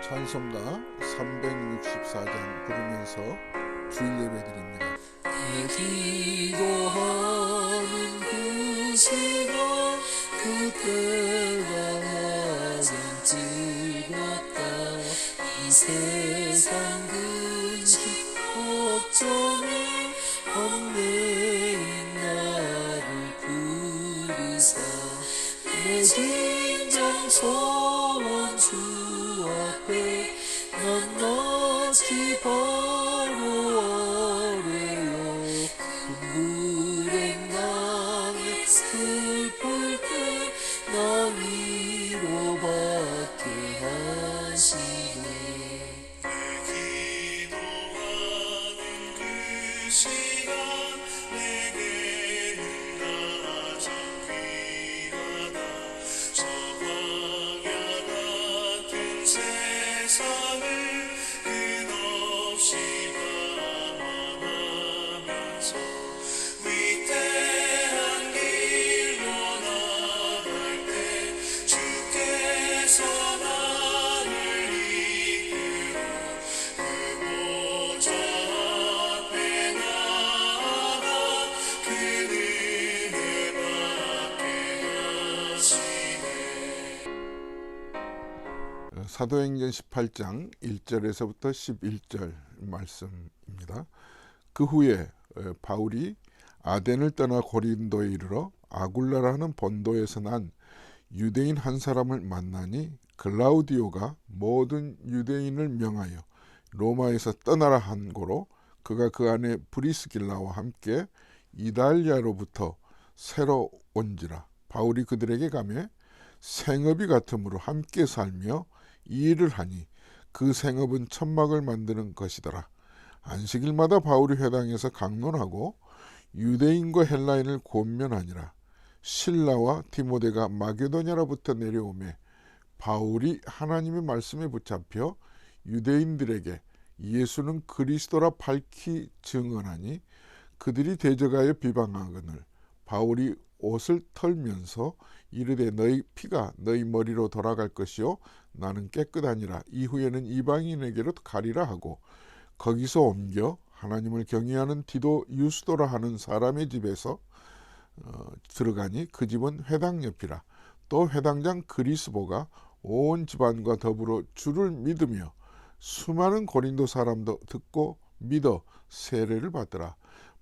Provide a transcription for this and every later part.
찬송가 364장 부르면서 주일 예배 드립니다. 내 기도하는 그 시간 그때가 가장 즐겁다. 이 세상 근심 걱정에 얽매인 나를 부르사 내 진정 소원 주 앞에 낱낱이 바라오래요. 불행당에 슬플 때 나 위로받게 하시네. 내 기도하는 그 시간 내게는 가장 귀하다. 저 광야 같은 세상을 끝없이 방황하면서 위대한 길로 나갈 때 주께서 나를 이끌어 그 보좌 앞에 나아가 그 은혜 받게 하시네. 사도행전 18장 1절에서부터 11절 말씀입니다. 그 후에 바울이 아덴을 떠나 고린도에 이르러 아굴라라는 본도에서 난 유대인 한 사람을 만나니 글라우디오가 모든 유대인을 명하여 로마에서 떠나라 한 고로 그가 그 안에 브리스길라와 함께 이달리아로부터 새로 온지라. 바울이 그들에게 가매 생업이 같으므로 함께 살며 이 일을 하니 그 생업은 천막을 만드는 것이더라. 안식일마다 바울이 회당에서 강론하고 유대인과 헬라인을 권면하니라. 실라와 디모데가 마게도냐로부터 내려오매 바울이 하나님의 말씀에 붙잡혀 유대인들에게 예수는 그리스도라 밝히 증언하니 그들이 대적하여 비방하거늘 바울이 옷을 털면서 이르되 너희 피가 너희 머리로 돌아갈 것이요 나는 깨끗하니라. 이후에는 이방인에게로 가리라 하고 거기서 옮겨 하나님을 경외하는 디도 유스도라 하는 사람의 집에서 들어가니 그 집은 회당 옆이라. 또 회당장 그리스보가 온 집안과 더불어 주를 믿으며 수많은 고린도 사람도 듣고 믿어 세례를 받더라.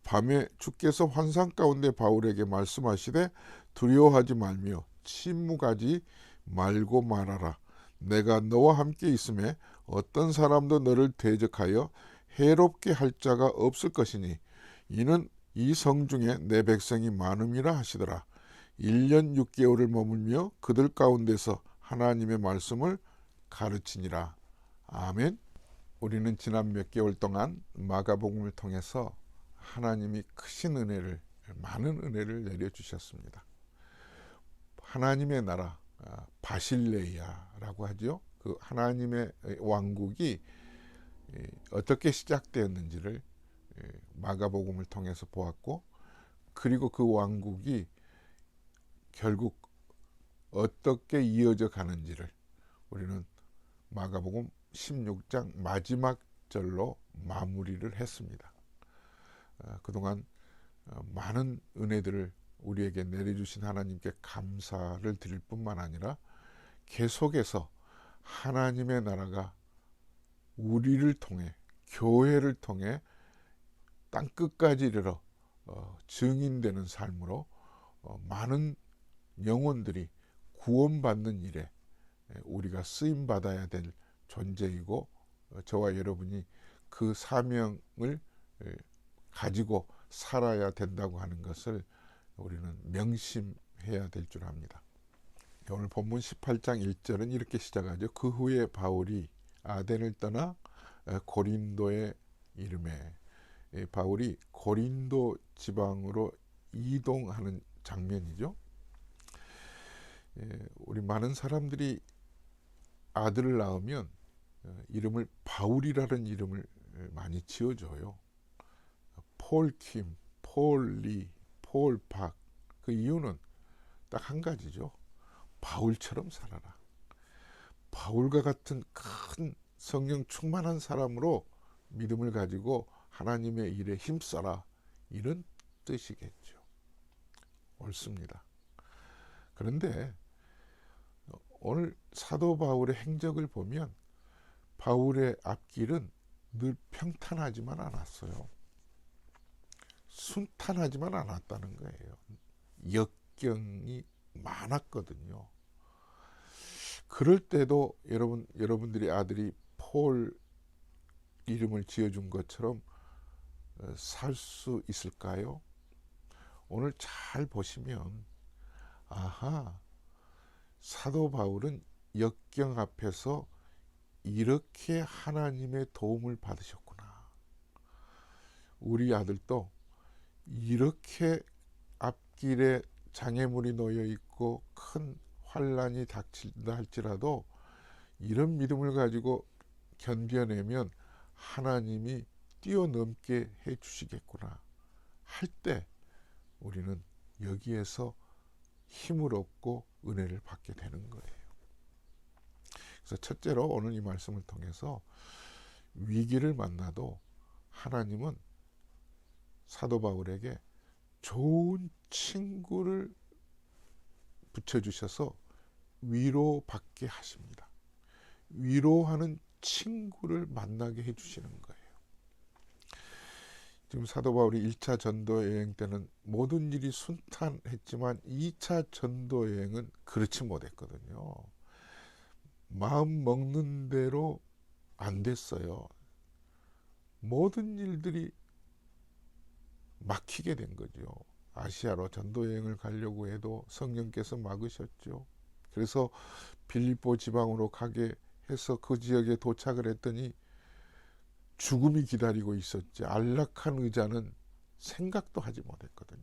밤에 주께서 환상 가운데 바울에게 말씀하시되 두려워하지 말며 침묵하지 말고 말하라. 내가 너와 함께 있음에 어떤 사람도 너를 대적하여 해롭게 할 자가 없을 것이니 이는 이 성중에 내 백성이 많음이라 하시더라. 1년 6개월을 머물며 그들 가운데서 하나님의 말씀을 가르치니라. 아멘. 우리는 지난 몇 개월 동안 마가복음을 통해서 하나님이 크신 은혜를, 많은 은혜를 내려주셨습니다. 하나님의 나라, 바실레이아라고 하죠. 그 하나님의 왕국이 어떻게 시작되었는지를 마가복음을 통해서 보았고, 그리고 그 왕국이 결국 어떻게 이어져 가는지를 우리는 마가복음 16장 마지막 절로 마무리를 했습니다. 그동안 많은 은혜들을 우리에게 내려주신 하나님께 감사를 드릴 뿐만 아니라 계속해서 하나님의 나라가 우리를 통해, 교회를 통해 땅끝까지 이르러 증인되는 삶으로 많은 영혼들이 구원받는 일에 우리가 쓰임받아야 될 존재이고, 저와 여러분이 그 사명을 가지고 살아야 된다고 하는 것을 우리는 명심해야 될 줄 압니다. 오늘 본문 18장 1절은 이렇게 시작하죠. 그 후에 바울이 아덴을 떠나 고린도에 이르매. 바울이 고린도 지방으로 이동하는 장면이죠. 우리 많은 사람들이 아들을 낳으면 이름을 바울이라는 이름을 많이 지어줘요. 폴킴, 폴리, 폴박. 그 이유는 딱 한 가지죠. 바울처럼 살아라. 바울과 같은 큰 성령 충만한 사람으로 믿음을 가지고 하나님의 일에 힘써라, 이런 뜻이겠죠. 옳습니다. 그런데 오늘 사도 바울의 행적을 보면 바울의 앞길은 늘 평탄하지만 않았어요. 순탄하지만 않았다는 거예요. 역경이 많았거든요. 그럴 때도 여러분들의 아들이 폴 이름을 지어준 것처럼 살 수 있을까요? 오늘 잘 보시면 아하, 사도 바울은 역경 앞에서 이렇게 하나님의 도움을 받으셨구나. 우리 아들도 이렇게 앞길에 장애물이 놓여 있고 큰 환란이 닥친다 할지라도 이런 믿음을 가지고 견뎌내면 하나님이 뛰어넘게 해 주시겠구나 할 때 우리는 여기에서 힘을 얻고 은혜를 받게 되는 거예요. 그래서 첫째로 오늘 이 말씀을 통해서 위기를 만나도 하나님은 사도 바울에게 좋은 친구를 붙여주셔서 위로받게 하십니다. 위로하는 친구를 만나게 해주시는 거예요. 지금 사도 바울이 1차 전도 여행 때는 모든 일이 순탄했지만 2차 전도 여행은 그렇지 못했거든요. 마음 먹는 대로 안 됐어요. 모든 일들이 막히게 된 거죠. 아시아로 전도 여행을 가려고 해도 성령께서 막으셨죠. 그래서 빌립보 지방으로 가게 해서 그 지역에 도착을 했더니 죽음이 기다리고 있었지. 안락한 의자는 생각도 하지 못했거든요.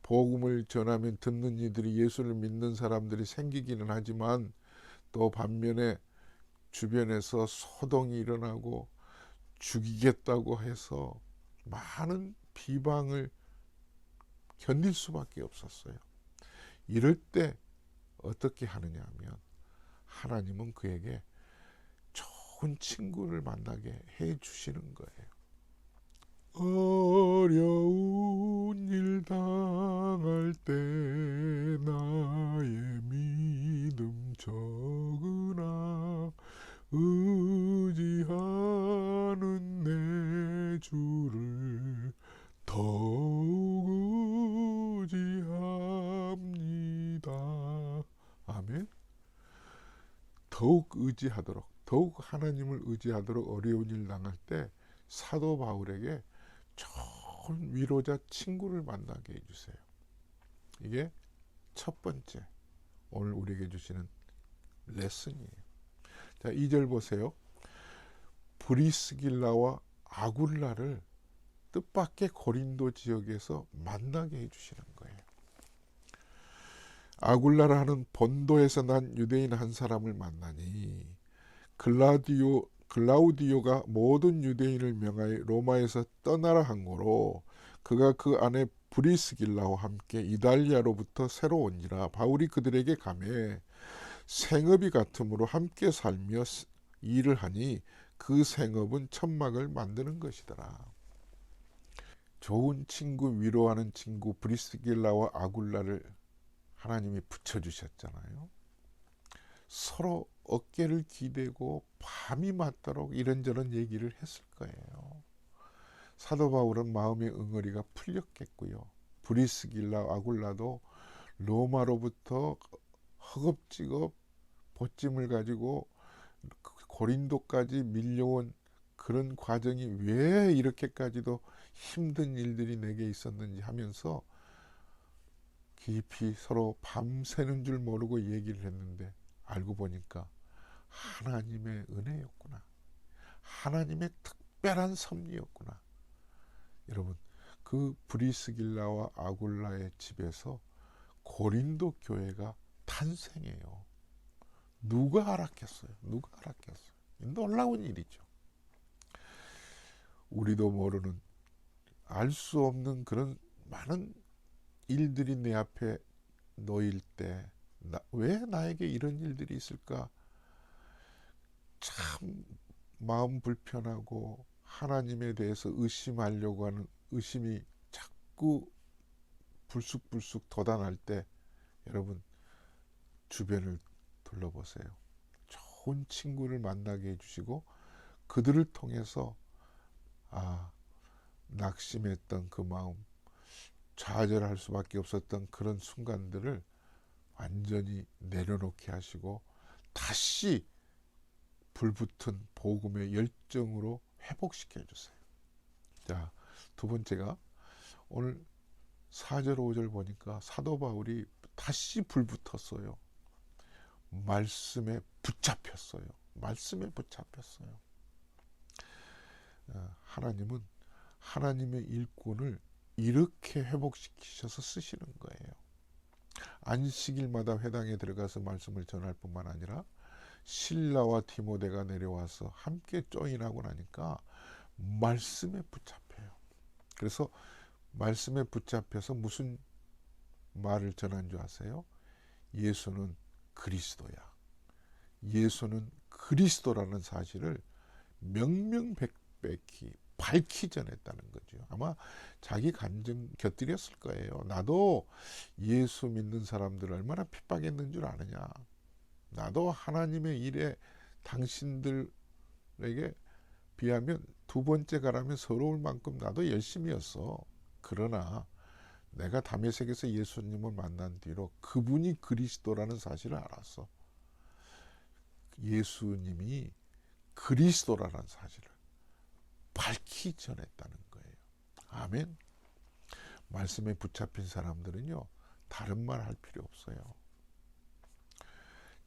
복음을 전하면 듣는 이들이 예수를 믿는 사람들이 생기기는 하지만 또 반면에 주변에서 소동이 일어나고 죽이겠다고 해서 많은 비방을 견딜 수밖에 없었어요. 이럴 때 어떻게 하느냐 하면 하나님은 그에게 좋은 친구를 만나게 해 주시는 거예요. 어려운 일 당할 때 나의 믿음 적으나 의지하는 내 주를 더욱 의지합니다. 아멘. 더욱 의지하도록, 더욱 하나님을 의지하도록 어려운 일 당할 때 사도 바울에게 좋은 위로자 친구를 만나게 해주세요. 이게 첫 번째 오늘 우리에게 주시는 레슨이에요. 자, 2절 보세요. 브리스길라와 아굴라를 뜻밖의 고린도 지역에서 만나게 해주시는 거예요. 아굴라라 하는 본도에서 난 유대인 한 사람을 만나니 글라우디오가 모든 유대인을 명하여 로마에서 떠나라 한 거로 그가 그 안에 브리스길라와 함께 이달리아로부터 새로 온지라 바울이 그들에게 가매 생업이 같으므로 함께 살며 일을 하니 그 생업은 천막을 만드는 것이더라. 좋은 친구, 위로하는 친구 브리스길라와 아굴라를 하나님이 붙여주셨잖아요. 서로 어깨를 기대고 밤이 맞도록 이런저런 얘기를 했을 거예요. 사도 바울은 마음의 응어리가 풀렸겠고요. 브리스길라 아굴라도 로마로부터 허겁지겁 보찜을 가지고 고린도까지 밀려온 그런 과정이 왜 이렇게까지도 힘든 일들이 내게 있었는지 하면서 깊이 서로 밤새는 줄 모르고 얘기를 했는데 알고 보니까 하나님의 은혜였구나. 하나님의 특별한 섭리였구나. 여러분, 그 브리스길라와 아굴라의 집에서 고린도 교회가 탄생해요. 누가 알았겠어요? 누가 알았겠어요? 놀라운 일이죠. 우리도 모르는 알 수 없는 그런 많은 일들이 내 앞에 놓일 때 왜 나에게 이런 일들이 있을까 참 마음 불편하고 하나님에 대해서 의심하려고 하는 의심이 자꾸 불쑥불쑥 돋아날 때 여러분 주변을 둘러보세요. 좋은 친구를 만나게 해주시고 그들을 통해서 낙심했던 그 마음, 좌절할 수밖에 없었던 그런 순간들을 완전히 내려놓게 하시고 다시 불붙은 복음의 열정으로 회복시켜 주세요. 자, 두 번째가 오늘 4절 5절 보니까 사도 바울이 다시 불붙었어요. 말씀에 붙잡혔어요. 말씀에 붙잡혔어요. 하나님은 하나님의 일꾼을 이렇게 회복시키셔서 쓰시는 거예요. 안식일마다 회당에 들어가서 말씀을 전할 뿐만 아니라 실라와 디모데가 내려와서 함께 조인하고 나니까 말씀에 붙잡혀요. 그래서 말씀에 붙잡혀서 무슨 말을 전한 줄 아세요? 예수는 그리스도야. 예수는 그리스도라는 사실을 명명백백히 밝히 전했다는 거죠. 아마 자기 감정 곁들였을 거예요. 나도 예수 믿는 사람들 얼마나 핍박했는 줄 아느냐. 나도 하나님의 일에 당신들에게 비하면 두 번째 가라면 서러울 만큼 나도 열심히 했어. 그러나 내가 다메섹에서 예수님을 만난 뒤로 그분이 그리스도라는 사실을 알았어. 예수님이 그리스도라는 사실을 밝히 전했다는 거예요. 아멘. 말씀에 붙잡힌 사람들은요, 다른 말 할 필요 없어요.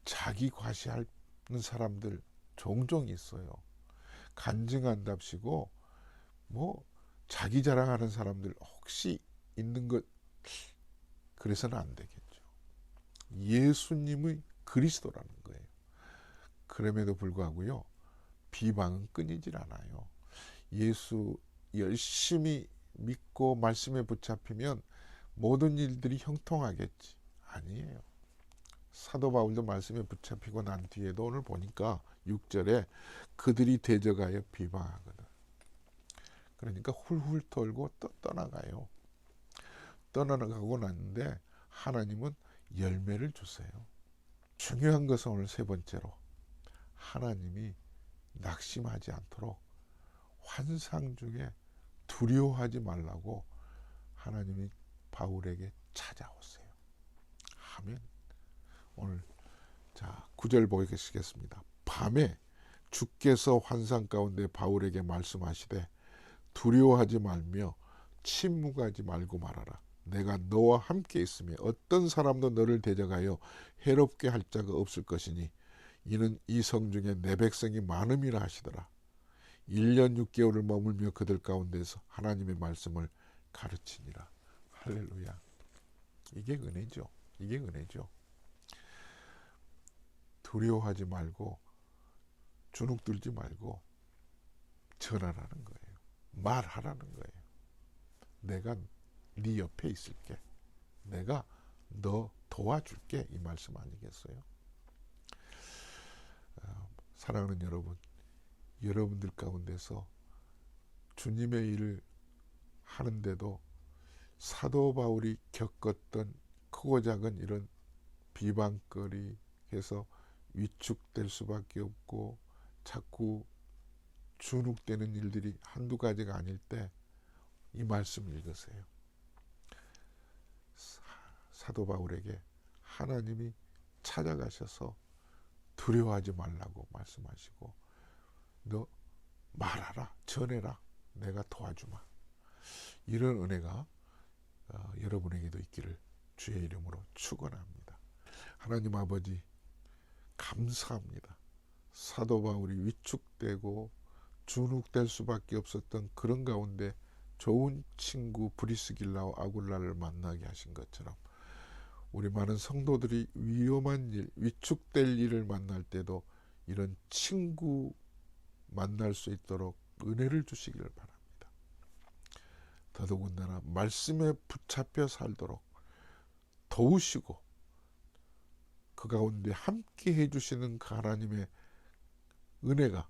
자기 과시하는 사람들 종종 있어요. 간증한답시고 자기 자랑하는 사람들 혹시 있는 것, 그래서는 안 되겠죠. 예수님의 그리스도라는 거예요. 그럼에도 불구하고요, 비방은 끊이질 않아요. 예수 열심히 믿고 말씀에 붙잡히면 모든 일들이 형통하겠지. 아니에요. 사도 바울도 말씀에 붙잡히고 난 뒤에도 오늘 보니까 6절에 그들이 대적하여 비방하거든. 그러니까 훌훌 털고 떠나가요. 떠나가고 났는데 하나님은 열매를 주세요. 중요한 것은 오늘 세 번째로 하나님이 낙심하지 않도록 환상 중에 두려워하지 말라고 하나님이 바울에게 찾아오세요. 아멘. 오늘 9절 보시겠습니다. 밤에 주께서 환상 가운데 바울에게 말씀하시되 두려워하지 말며 침묵하지 말고 말하라. 내가 너와 함께 있으며 어떤 사람도 너를 대적하여 해롭게 할 자가 없을 것이니 이는 이 성 중에 내 백성이 많음이라 하시더라. 1년 6개월을 머물며 그들 가운데서 하나님의 말씀을 가르치니라. 할렐루야. 이게 은혜죠. 이게 은혜죠. 두려워하지 말고 주눅들지 말고 전하라는 거예요. 말하라는 거예요. 내가 네 옆에 있을게. 내가 너 도와줄게. 이 말씀 아니겠어요? 사랑하는 여러분, 여러분들 가운데서 주님의 일을 하는데도 사도 바울이 겪었던 크고 작은 이런 비방거리에서 위축될 수밖에 없고 자꾸 주눅되는 일들이 한두 가지가 아닐 때 이 말씀 읽으세요. 사도 바울에게 하나님이 찾아가셔서 두려워하지 말라고 말씀하시고 너 말하라, 전해라, 내가 도와주마. 이런 은혜가 여러분에게도 있기를 주의 이름으로 축원합니다. 하나님 아버지 감사합니다. 사도 바울이 위축되고 주눅될 수밖에 없었던 그런 가운데 좋은 친구 브리스길라와 아굴라를 만나게 하신 것처럼 우리 많은 성도들이 위험한 일, 위축될 일을 만날 때도 이런 친구 만날 수 있도록 은혜를 주시기를 바랍니다. 더더군다나 말씀에 붙잡혀 살도록 도우시고 그 가운데 함께 해주시는 그 하나님의 은혜가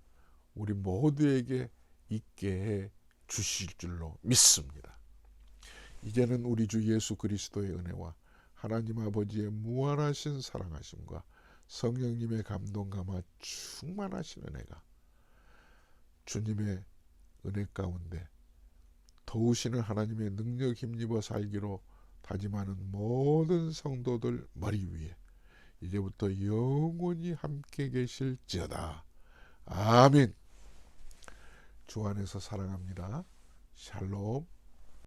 우리 모두에게 있게 해 주실 줄로 믿습니다. 이제는 우리 주 예수 그리스도의 은혜와 하나님 아버지의 무한하신 사랑하심과 성령님의 감동감화 충만하신 은혜가 주님의 은혜 가운데 도우시는 하나님의 능력 힘입어 살기로 다짐하는 모든 성도들 머리 위에 이제부터 영원히 함께 계실지어다. 아멘. 주 안에서 사랑합니다. 샬롬.